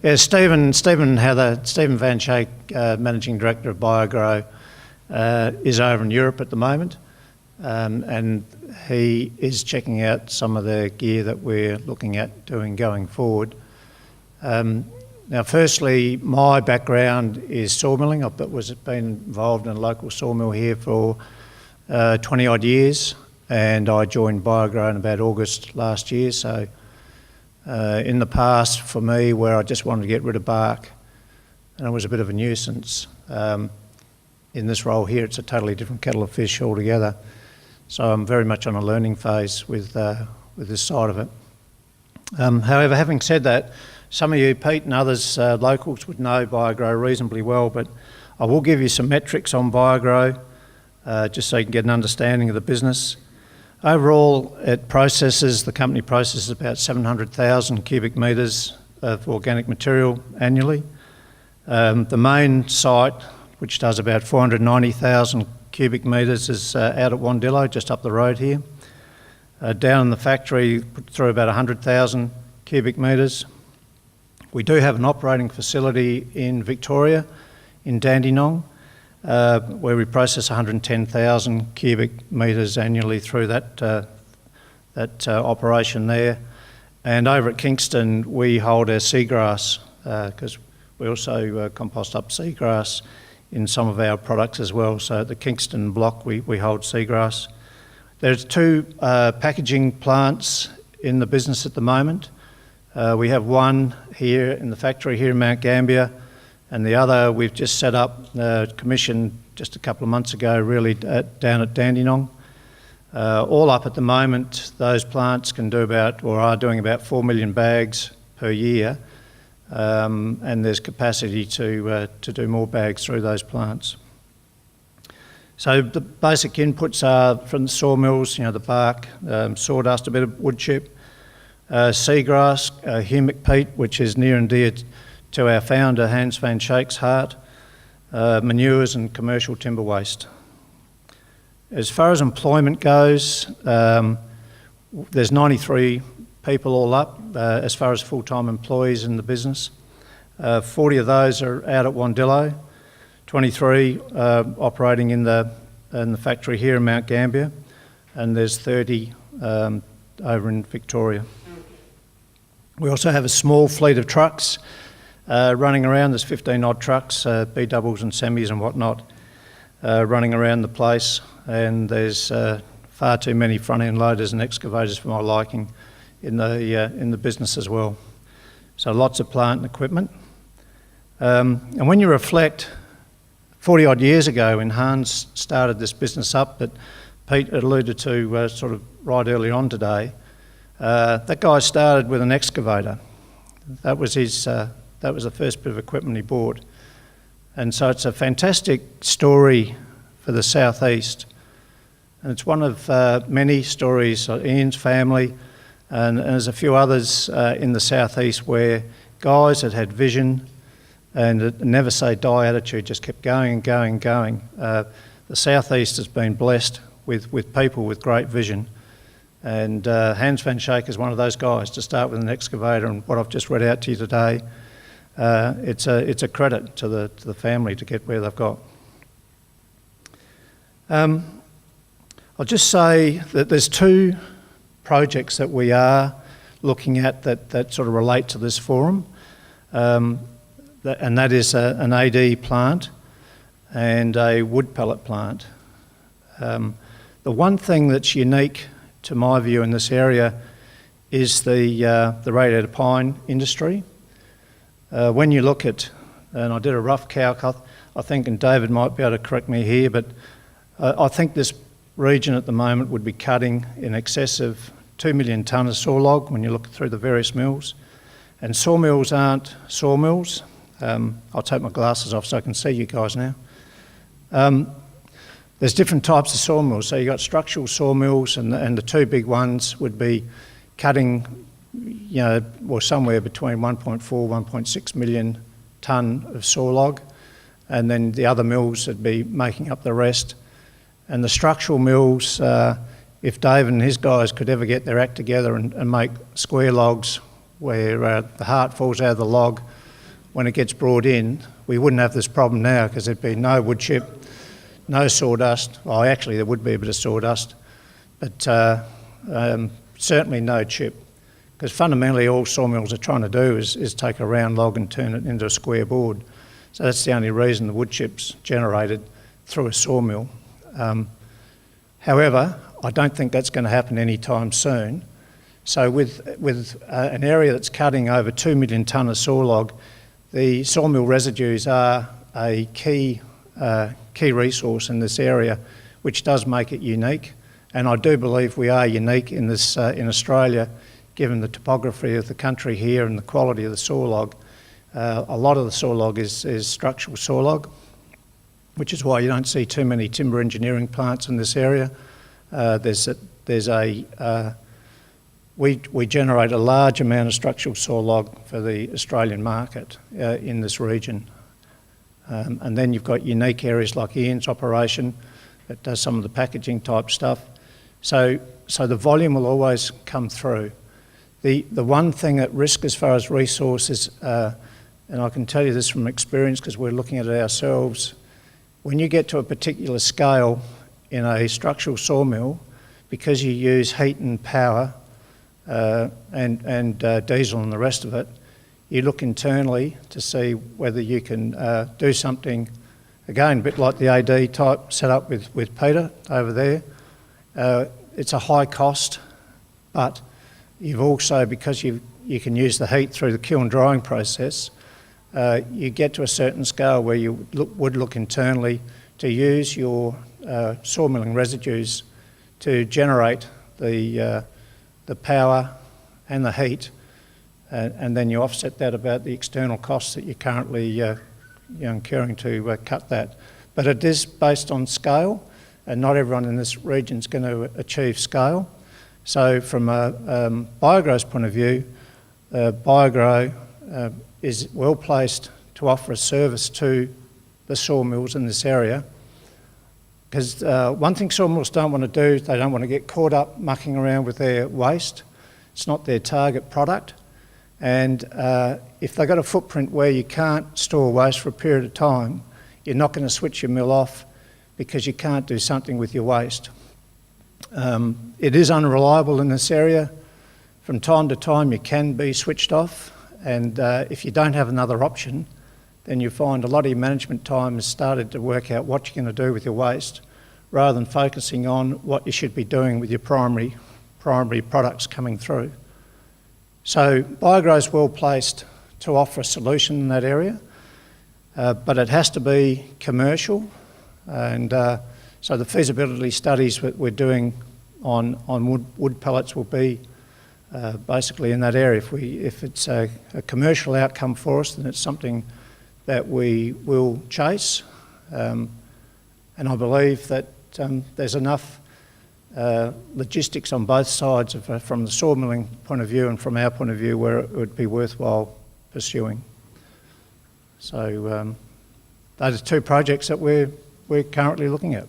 Yeah, Stephen Van Schaik, Managing Director of BioGro, is over in Europe at the moment, and he is checking out some of the gear that we're looking at doing going forward. Now, firstly, my background is sawmilling. I've been involved in a local sawmill here for 20 odd years, and I joined BioGro in about August last year. So in the past, for me, where I just wanted to get rid of bark, and it was a bit of a nuisance, in this role here, it's a totally different kettle of fish altogether. So I'm very much on a learning phase with this side of it. However, having said that, some of you, Pete and others, locals, would know BioGro reasonably well, but I will give you some metrics on BioGro, just so you can get an understanding of the business. Overall, the company processes about 700,000 cubic metres of organic material annually. The main site, which does about 490,000 cubic metres, is out at Wandillo, just up the road here. Down in the factory, put through about 100,000 cubic metres. We do have an operating facility in Victoria, in Dandenong, where we process 110,000 cubic metres annually through that operation there. And over at Kingston, we hold our seagrass, because we also compost up seagrass in some of our products as well. So at the Kingston block, we hold seagrass. There's 2 packaging plants in the business at the moment. We have one here in the factory here in Mount Gambier, and the other we've just set up, commissioned just a couple of months ago, really down at Dandenong. All up at the moment, those plants can do about, or are doing about 4 million bags per year, and there's capacity to do more bags through those plants. So the basic inputs are from the sawmills, the bark, sawdust, a bit of wood chip, seagrass, humic peat, which is near and dear to our founder Hans Van Schaik's heart, manures and commercial timber waste. As far as employment goes, there's 93 people all up as far as full-time employees in the business. 40 of those are out at Wandillo, 23 operating in the factory here in Mount Gambier, and there's 30 over in Victoria. We also have a small fleet of trucks running around. There's 15 odd trucks, B-doubles and semis and whatnot, running around the place, and there's far too many front-end loaders and excavators for my liking in the business as well. So lots of plant and equipment. And when you reflect 40 odd years ago when Hans started this business up that Pete alluded to sort of right early on today, that guy started with an excavator. That was the first bit of equipment he bought. And so it's a fantastic story for the southeast. And it's one of many stories of Ian's family, and there's a few others in the southeast where guys that had vision and a never say die attitude just kept going and going and going. The southeast has been blessed with people with great vision. And Hans Van Schaik is one of those guys to start with an excavator, and what I've just read out to you today, it's a credit to the family to get where they've got. I'll just say that there's 2 projects that we are looking at that sort of relate to this forum, and that is an AD plant and a wood pellet plant. The one thing that's unique to my view in this area is the radiated pine industry. When you look at, and I did a rough calc, I think, and David might be able to correct me here, but I think this region at the moment would be cutting in excess of 2 million tonne of saw log when you look through the various mills. And sawmills aren't sawmills. I'll take my glasses off so I can see you guys now. There's different types of sawmills. So you've got structural sawmills, and the 2 big ones would be cutting, somewhere between 1.4, 1.6 million tonne of saw log, and then the other mills would be making up the rest. And the structural mills, if Dave and his guys could ever get their act together and make square logs where the heart falls out of the log when it gets brought in, we wouldn't have this problem now because there'd be no wood chip, no sawdust. Well, actually there would be a bit of sawdust, but certainly no chip. Because fundamentally all sawmills are trying to do is take a round log and turn it into a square board. So that's the only reason the wood chip's generated through a sawmill. However, I don't think that's going to happen anytime soon. So with an area that's cutting over 2 million tonne of sawlog, the sawmill residues are a key resource in this area, which does make it unique. And I do believe we are unique in this in Australia, given the topography of the country here and the quality of the sawlog. A lot of the sawlog is structural sawlog, which is why you don't see too many timber engineering plants in this area. We generate a large amount of structural sawlog for the Australian market in this region. And then you've got unique areas like Ian's operation that does some of the packaging type stuff. So the volume will always come through. The one thing at risk as far as resources, and I can tell you this from experience because we're looking at it ourselves, when you get to a particular scale in a structural sawmill, because you use heat and power and diesel and the rest of it, you look internally to see whether you can do something, again, a bit like the AD type setup with Peter over there. It's a high cost, but you've also, because you can use the heat through the kiln drying process, you get to a certain scale where you would look internally to use your sawmilling residues to generate the power and the heat, and then you offset that about the external costs that you're currently incurring to cut that. But it is based on scale, and not everyone in this region is going to achieve scale. So from a BioGro's point of view, BioGro is well placed to offer a service to the sawmills in this area, because one thing sawmills don't want to do, they don't want to get caught up mucking around with their waste. It's not their target product, and if they've got a footprint where you can't store waste for a period of time, you're not going to switch your mill off because you can't do something with your waste. It is unreliable in this area. From time to time you can be switched off, and if you don't have another option, then you find a lot of your management time has started to work out what you're going to do with your waste, rather than focusing on what you should be doing with your primary products coming through. So BioGro is well placed to offer a solution in that area, but it has to be commercial, and so the feasibility studies that we're doing on wood pellets will be basically in that area. If it's a commercial outcome for us, then it's something that we will chase, and I believe that there's enough logistics on both sides from the sawmilling point of view and from our point of view where it would be worthwhile pursuing. So those are two projects that we're currently looking at.